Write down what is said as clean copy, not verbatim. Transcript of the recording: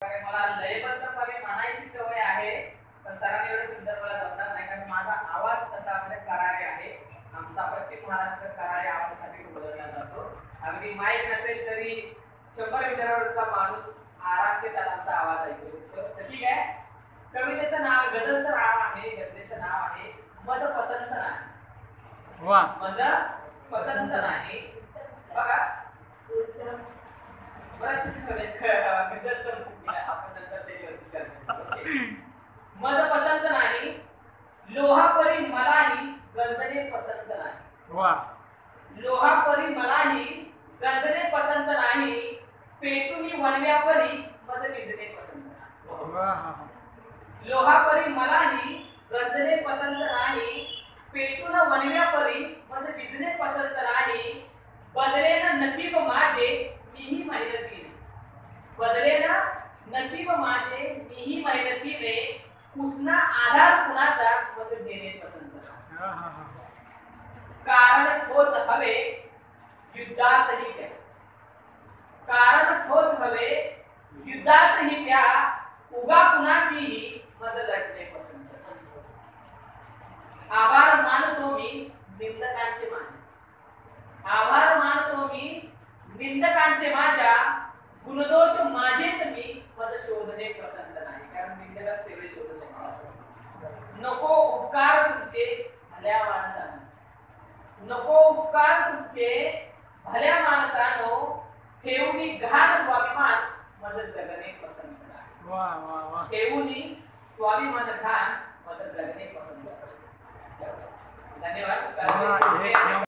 मला लयबद्धपणे म्हणायची सवय आहे, पण सरांनी एवढे सुंदर मला जमणार नाही, कारण माझा आवाज तसा म्हणजे करारे आहे. आमचा पश्चिम महाराष्ट्र करारे आवाजासाठी ओळखला जातो. अगदी माईक नसेल तरी 100 मीटरवरचा माणूस आराम के साथ आमचा आवाज ऐकू शकतो. तर ठीक आहे, कवितेचं नाव, गझलचं नाव आहे, गझलेचं नाव आहे मज पसंत नाही. वाह, मज पसंत नाही. बघा मज पसंत नाही, लोहापरी मलाही गंजणे पसंत नाही. वाह, लोहापरी मलाही गंजणे पसंत नाही, पेटुनी वनव्यापरी मज विजणे पसंत नाही. वाह, लोहापरी मलाही गंजणे पसंत नाही, पेटून वनव्यापरी मज विजणे पसंत नाही. बदलेन नशीब माझे मीही मेहनतीने, बदलेन नशीब माझे मीही मेहनतीने, उसना आधार कुणाचा मज देणे पसंत नाही. कारण ठोस हवे युद्धासही त्या, कारण ठोस हवे युद्धासही त्या, उगा कुणाशीही मज लढणे पसंत नाही. आभार मानतो मी निंदकांचे माझे, आभार मानतो मी निंदकांचे माझ्या, गुणदोष माझेच मी मज शोधणे पसंत नाही. कारण निंदकच तेवढे शोधू शकतात. नको उपकार तुमचे भल्या माणसानो, नको उपकार तुमचे भल्या माणसानो, ठेवूनी घाण स्वाभिमान मज जगणे पसंत नाही. वाह, वाह, वाह. ठेवूनी स्वाभिमान घाण मज जगणे पसंत नाही. धन्यवाद.